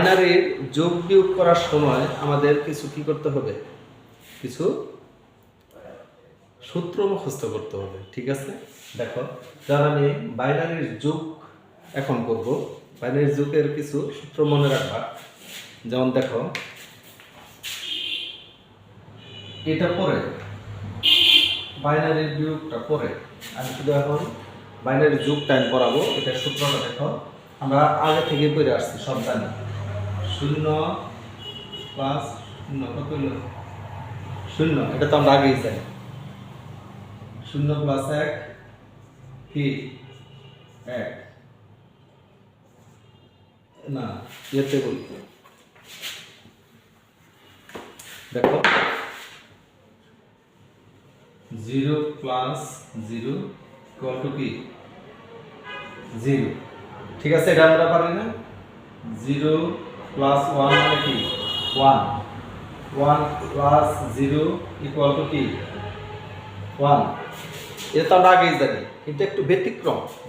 বাইনারির যোগ বিয়োগ করার সময় আমাদের কিছু কি করতে হবে, কিছু সূত্র মুখস্থ করতে হবে। ঠিক আছে, দেখো যখন আমি বাইনারির যোগ এখন করব, বাইনারির যোগের কিছু সূত্র মনে রাখবা। যেমন দেখো, এটা পরে বাইনারির বিয়োগটা পরে, আমি শুধু এখন বাইনারির যোগ টাইম করাবো। এটা সূত্রটা দেখো, আমরা আগে থেকে পড়ে আসছি, সব জানি। 0 প্লাস 0 কত হলো 0, এটা তো আমরা আগেই জানি। 0 প্লাস 1 কি 1 না, এতে বলি দেখো 0 প্লাস 0 ইকুয়াল টু কি 0। ঠিক আছে, এটা আমরা পারি না। 0 প্লাস 1 মানে কি 1, 1 প্লাস 0 ইকুয়াল টু কি 1। এটা তো আমরা আগেই জানি, কিন্তু একটু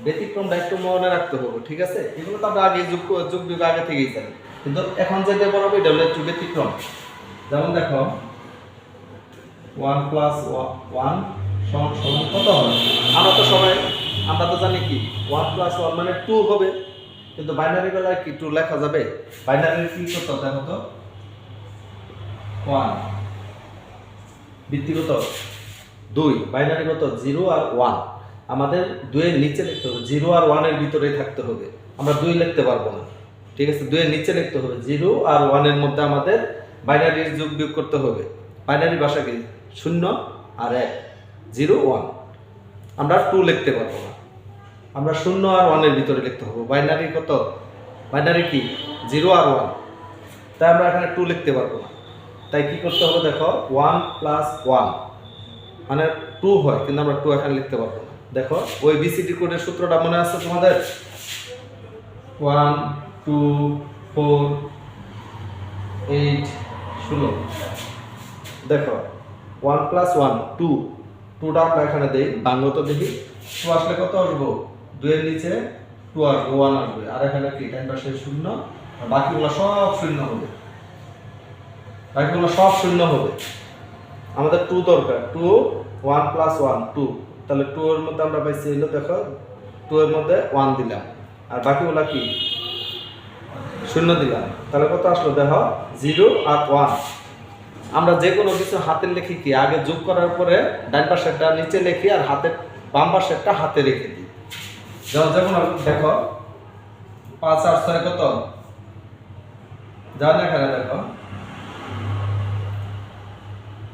ব্যতিক্রমটা একটু মনে রাখতে হবে। ঠিক আছে, এগুলো তো আমরা আগে যোগ বিয়োগ আগে থেকেই জানি, কিন্তু এখন যেটা বলবো এটা হলো একটু ব্যতিক্রম। যেমন দেখো 1 প্লাস 1 সমান সমান কত হবে, আমরা তো জানি কি 1 প্লাস 1 মানে 2 হবে, কিন্তু বাইনারি বেলায় কি 2 লেখা যাবে? বাইনারি কি করতে হবে দেখো তো, 1 ভিত্তিগত 2, বাইনারি কত 0 আর 1। আমাদের 2 এর নিচে লিখতে হবে, 0 আর 1 এর ভিতরেই থাকতে হবে, আমরা 2 লিখতে পারবো না। ঠিক আছে, 2 এর নিচে লিখতে হবে, 0 আর 1 এর মধ্যে আমাদের বাইনারির যোগ বিয়োগ করতে হবে। বাইনারি ভাষা কি 0 আর 1, 0 1। আমরা 2 লিখতে পারবো না, আমরা 0 আর 1 এর ভিতরে লিখতে হবে। বাইনারি কত, বাইনারি কি 0 আর 1, তাই আমরা এখানে 2 লিখতে পারবো না। তাই কি করতে হবে দেখো, 1 প্লাস 1 মানে 2 হয়, কিন্তু আমরা 2 এখানে লিখতে পারবো না। দেখো ওই বিসিডি কোডের সূত্রটা মনে আছে তোমাদের, 1 2 4 8 16। দেখো 1 প্লাস 1 2, 2টা আমরা এখানে দেই, বাংলা দেখি 2 আসলে কত আসবো, 2 এর নিচে 2 আসবে, 1 আসবে, আর এখানে কি টাইম পাশে 0, আর বাকিগুলো সব 0 হবে, বাকিগুলো সব 0 হবে। আমাদের 2 দরকার, 2 1 প্লাস 1 2, তাহলে 2 এর মধ্যে আমরা পাইছি হলো দেখো 2 এর মধ্যে 1 দিলাম, আর বাকিগুলো কি 0 দিলাম, তাহলে কত আসলো দেখো 0 আর 1। আমরা যে কোনো কিছু হাতে লিখি কি, আগে যোগ করার পরে ডান পাশেরটা নিচে লিখি আর বাম পাশেরটা হাতে রেখে দিই। যেমন দেখো 5 আর 6 কত, যা এখানে দেখো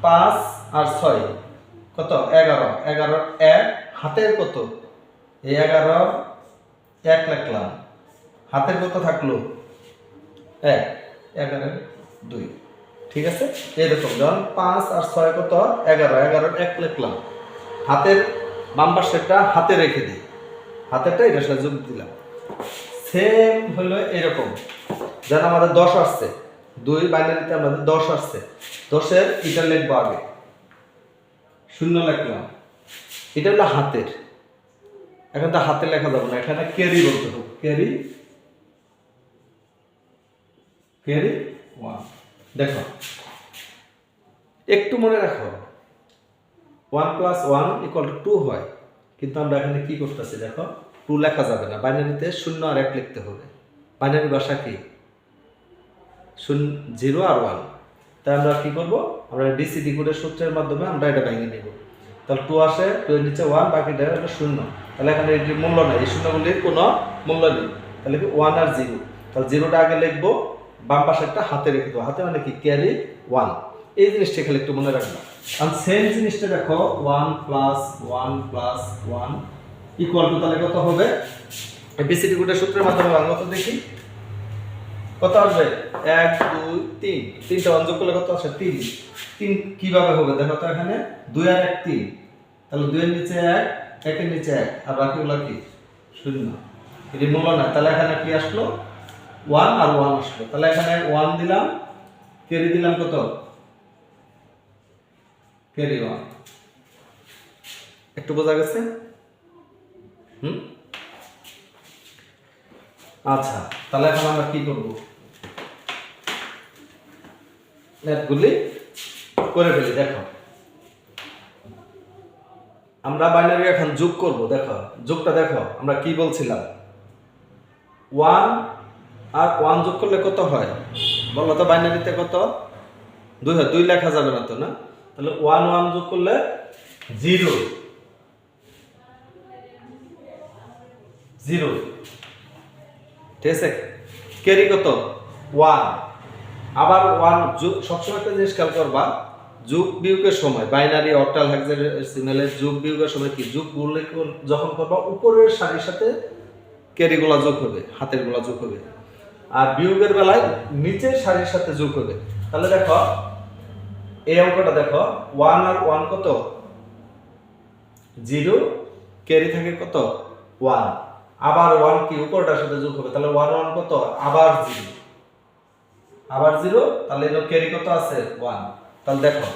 5 আর 6 কত 11, 11 1 হাতের কত, এই 11 1 লিখলাম, হাতের কত থাকলো 1, 11 2। ঠিক আছে, এরকম যখন 5 আর 6 কত 11, 11 1 লিখলাম, হাতের বাম পাশেরটা হাতে রেখে দিই, হাতেরটা এটার সাথে যোগ দিলাম। সেম হলো এরকম, যেন আমাদের 10 আসছে, 2 বাইনারিতে আমাদের 10 আসছে, 10-এর এটা লিখবো আগে, 0 লিখলাম, এটা হলো হাতের। এখন তো হাতে লেখা যাবে না, এখানে ক্যারি বলতে হবে, ক্যারি 1। দেখো একটু মনে রাখো, 1 প্লাস 1 ইকুয়াল টু 2 হয়, কিন্তু আমরা এখানে কি করতেছি দেখো, 2 লেখা যাবে না, বাইনারিতে 0 আর 1 লিখতে হবে। বাইনারি ভাষা কি 0 আর 1। তাই আমরা কি করব, আমরা বিসিডি কোডের সূত্রের মাধ্যমে আমরা এটা ভেঙে নেব। তাহলে 2 আসে, 2 এর নিচে 1, বাকিটা হলো 0, তাহলে এখানে এর মূল্য নেই, এই শূন্যগুলির কোনো মূল্য নেই, তাহলে কি 1 আর 0। তাহলে 0টা আগে লিখবো, বাম পাশেরটা হাতে রেখে দেবো, হাতে মানে কি ক্যারি 1। এই জিনিসটা খালি একটু মনে রাখবা। আর সেম জিনিসটা দেখো 1 প্লাস 1 প্লাস 1 ইকুয়াল টু, তাহলে কত হবে, বিসিডি কোডের সূত্রের মাধ্যমে বাংলা তো দেখি কত আসবে, 1 2 3, 3টা যোগ করলে কত আসে 3। 3 কিভাবে হবে দেখো তো, এখানে 2 আর 1 3, তাহলে 2 এর নিচে 1, 1 এর নিচে 1, আর বাকিগুলো কি 0, এটি মূল্য না। তাহলে এখানে কি আসলো 1 আর 1 আসলো, তাহলে এখানে 1 দিলাম, ক্যারি দিলাম কত, ক্যারি 1। একটু বোঝা গেছে? আচ্ছা, তাহলে এখন আমরা কি করব, ম্যাথগুলি করে ফেলি। দেখো আমরা বাইনারি এখন যোগ করব। দেখো যোগটা দেখো আমরা কি বলছিলাম, 1 আর 1 যোগ করলে কত হয় বলো তো? বাইনারিতে কত? 2 হয়। 2 লেখা যাবে না তো, না? তাহলে 1 1 যোগ করলে 0 0, ঠিক আছে? ক্যারি কত? 1। আবার 1 যোগ, সবসময় একটা জিনিস খেয়াল করবা, যোগ বিয়োগের সময় বাইনারি অক্টাল হেক্সাডেসিমালের যোগ বিয়োগের সময় কি যোগ যখন করবা উপরের সারির সাথে ক্যারিগুলা যোগ হবে, হাতের গুলা যোগ হবে, আর বিয়োগের বেলায় নিচের সারির সাথে যোগ হবে। তাহলে দেখো এই অঙ্কটা দেখো, 1 আর 1 কত? 0, ক্যারি থাকে কত? 1। আবার 1 কি উপরটার সাথে যোগ হবে, তাহলে 1 1 কত? আবার 0, আবার 0, তাহলে এর ক্যারি কত আছে? 1। তাহলে দেখো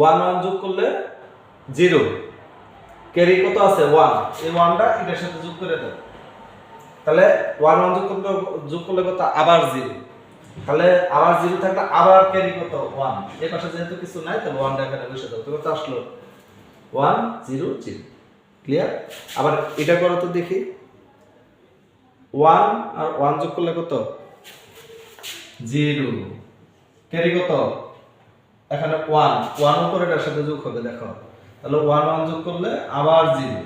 1 1 যোগ করলে 0, ক্যারি কত আছে? 1। এই 1টা এটার সাথে যোগ করে দাও, তাহলে 1 1 যোগ করলে কত? আবার 0। তাহলে আবার 0 থাকলে আবার ক্যারি কত? 1। এই পাশে যেহেতু কিছু নাই তাহলে 1টা এখানে বসে দাও, তো কত আসলো? 1 0 0। ক্লিয়ার? আবার এটা করো তো দেখি, 1 আর 1 যোগ করলে কত? 0, ক্যারি কত? এখানে 1 1 উপরেটার সাথে যোগ হবে। দেখো তাহলে 1 1 যোগ করলে আবার 0,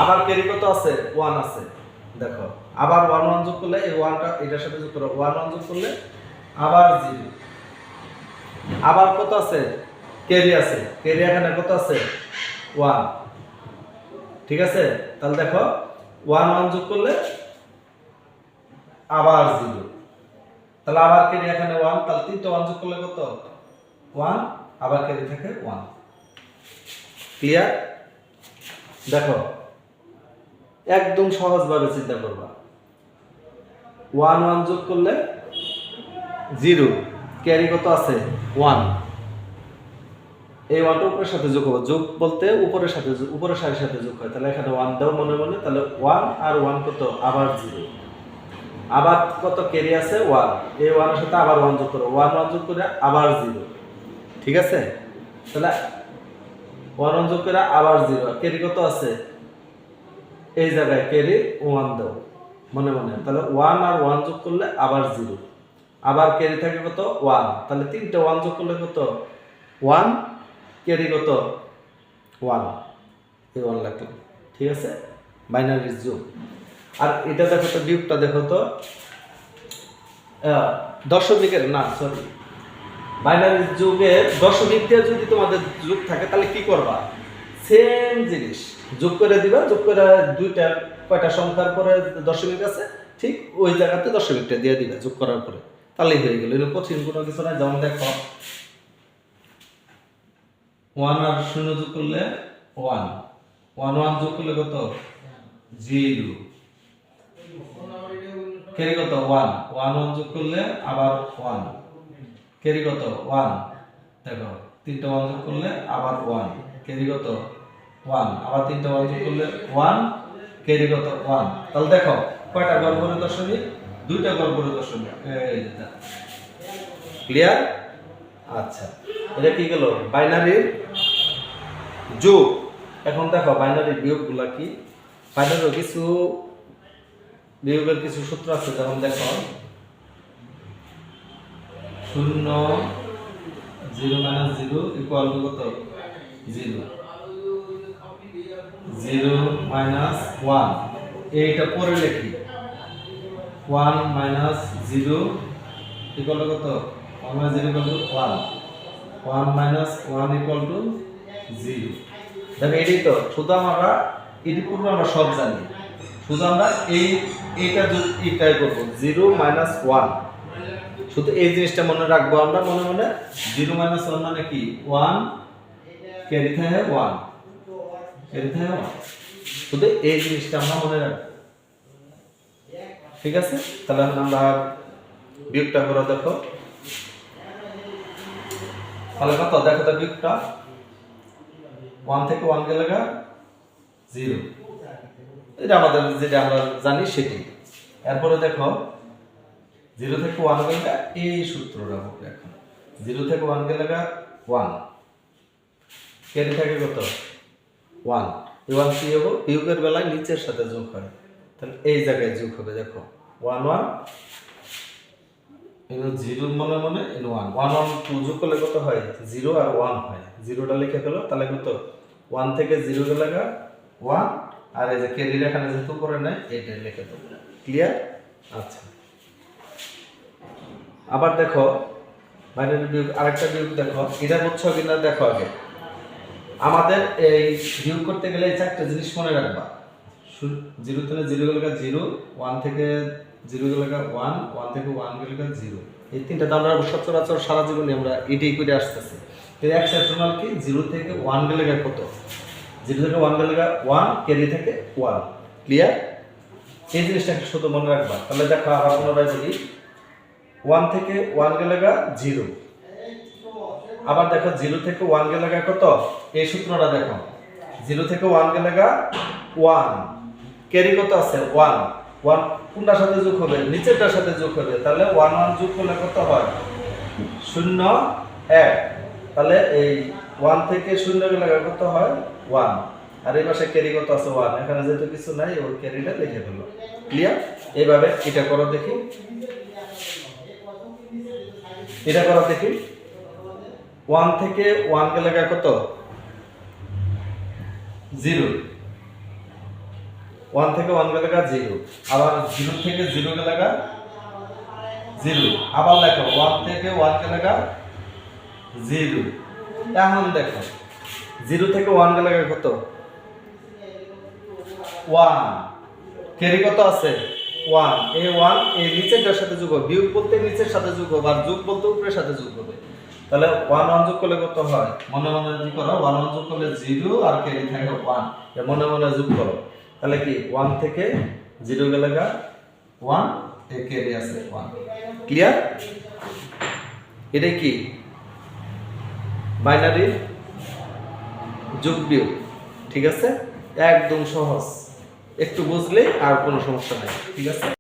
আবার ক্যারি কত আছে? 1 আছে। দেখো আবার 1 1 যোগ করলে এই 1টা এটার সাথে যোগ করো, 1 1 যোগ করলে আবার 0, আবার কত আছে? ক্যারি আছে। ক্যারি এখানে কত আছে? 1, ঠিক আছে? তাহলে দেখো 1 1 যোগ করলে আবার 0, তাহলে আবার ক্যারি এখানে 1, তাহলে 3টা 1 যোগ করলে কত? 1, আবার ক্যারি থাকে 1। ক্লিয়ার? দেখো একদম সহজভাবে চিন্তা করবা, 1 1 যোগ করলে 0, ক্যারি কত আছে? 1। এই 1টা উপরের সাথে যোগ হবে, যোগ বলতে উপরের সাথে, উপরের সারির সাথে যোগ হয়, তাহলে এখানে 1 দাও মনে মনে, তাহলে 1 আর 1 কত? আবার 0, আবার কত? ক্যারি আছে 1, এই 1 এর সাথে আবার 1 যোগ করো, 1 1 যোগ করে আবার 0, ঠিক আছে? তাহলে 1 1 যোগ করে আবার 0, ক্যারি কত আছে? এই জায়গায় ক্যারি 1 দাও মনে মনে, তাহলে 1 আর 1 যোগ করলে আবার 0, আবার ক্যারি থাকে কত? 1, তাহলে 3টা 1 যোগ করলে কত? 1, ক্যারি কত? 1, এই 1 লাগলো, ঠিক আছে? বাইনারি যোগ। আর এটা দেখো তো, বিয়োগটা দেখো তো, দশমিকের না, সরি, বাইনারি যোগের দশমিক দিয়ে যদি তোমাদের যোগ থাকে তাহলে কি করবা? সেম জিনিস যোগ করে দিবা, যোগ করে দুইটা কয়টা সংখ্যার পরে দশমিক আছে ঠিক ওই জায়গাতে দশমিকটা দিয়ে দিবা যোগ করার পরে, তাহলেই হয়ে গেল। এর কঠিন কোনো কিছু নাই। যেমন দেখো 1 আর 0 যোগ করলে 1, 1 1 যোগ করলে কত? 0, ক্যারি কত? 1, 1 1 যোগ করলে আবার 1, ক্যারি কত? 1। দেখো 3টা 1 যোগ করলে আবার 1, ক্যারি কত? 1, আবার 3টা 1 যোগ করলে 1, ক্যারি কত? 1। তাহলে দেখো কয়টা গড় দশমিক? 2টা গড় দশমিক। এই যে ক্লিয়ার? আচ্ছা, এটা কি গেল? বাইনারির যোগ। এখন দেখো বাইনারির বিয়োগগুলা কি? বাইনারির কিছু বিয়োগের কিছু সূত্র আছে, যেমন দেখো 0 0 - 0 ইকুয়াল টু কত? 0, 0 - 1, এইটা পরে লিখি, 1 - 0 ইকুয়াল টু কত? 1 - 0 ইকুয়াল টু 1, 1 - 1 ইকুয়াল টু 0। দেখো এটাই তো, শুধু আমরা এটি পূর্বে আমরা সব জানি, শুধু আমরা এইটাই করবো, 0 - 1, শুধু এই জিনিসটা মনে রাখবো আমরা মনে মনে। 0 - 1 মানে কি? 1, ক্যারি থাকে 1, ক্যারি থাকে 1, শুধু এই জিনিসটা আমরা মনে রাখবো, ঠিক আছে? তাহলে এখন আমরা বিয়োগটা করে দেখো, তাহলে কত? দেখো তো বিয়োগটা, 1 থেকে 1 গেলে 0, এটা আমাদের যেটা আমরা জানি সেটি। এরপরে দেখো 0 থেকে 1 গেলে এই সূত্রটা হবে এখন 0 থেকে 1 গেলে 1 ক্যারি থাকে কত 1 এই 1 কি হবে বিয়োগের বেলায় নিচের সাথে যোগ হয় তাহলে এই জায়গায় যোগ হবে দেখো 1 1 এগুলো 0 মনে মনে এগুলো 1 1 1 যোগ করলে কত হয় 0 আর 1 হয় 0টা লিখে ফেলো তাহলে কত 1 থেকে 0 গেলে 1 আর এই যে ক্যারি এখানে যেহেতু করে নাই এটা লিখে দেবো ক্লিয়ার আচ্ছা আবার দেখো বাইনারি বিয়োগ আরেকটা বিয়োগ দেখো এটা বুঝছো কিনা দেখো আগে আমাদের এই বিয়োগ করতে গেলে এই চারটা জিনিস মনে রাখবা 0 থেকে 0 গেলে 0 1 থেকে 0 গেলে 1 1 থেকে 1 গেলে 0 এই তিনটা তো আমরা সচরাচর সারা জীবনে আমরা এটাই করে আসতেছি এর এক্সেপশনাল কি 0 থেকে 1 গেলে কত 0 থেকে 1 গেলে 1 ক্যারি থেকে 1 ক্লিয়ার এই জিনিসটা শুধু মনে রাখবা তাহলে দেখো আবার পুনরায় বলি 1 থেকে 1 গেলে 0 আবার দেখো 0 থেকে 1 গেলে কত এই সূত্রটা দেখো 0 থেকে 1 গেলে 1 ক্যারি কত আছে 1 1 কোনটার সাথে যোগ হবে নিচেরটার সাথে যোগ হবে তাহলে 1 1 যোগ করলে কত হয় 0 1 তাহলে এই 1 থেকে 0 গেলে কত হয় 1 আর এই পাশে ক্যারি কত আছে 1 এখানে যেহেতু কিছু নাই ওই ক্যারিটা লিখে ফেলো ক্লিয়ার এইভাবে এটা করো দেখি এটা করো দেখি 1 থেকে 1 গেলে কত 0 1 থেকে 1 গেলে 0 আবার 0 থেকে 0 গেলে 0 আবার লেখো 1 থেকে 1 গেলে 0 এখন দেখো 0 থেকে 1 গেলে কত 1 ক্যারি কত আছে 1 এই 1 এই নিচেরটার সাথে যোগ হবে বিয়োগ বলতে নিচের সাথে যোগ হবে আর যোগ বলতে উপরের সাথে যোগ হবে তাহলে 1 1 যোগ করলে কত হয় মনে মনে কি করো 1 1 যোগ করলে 0 আর ক্যারি থাকে 1 এ মনে মনে যোগ করো তাহলে কি 1 থেকে 0 গেলে 1 এ ক্যারি আছে 1 ক্লিয়ার এটা কি বাইনারি যোগ বিয়োগ ঠিক আছে একদম সহজ একটু বুঝলে আর কোনো সমস্যা নাই ঠিক আছে।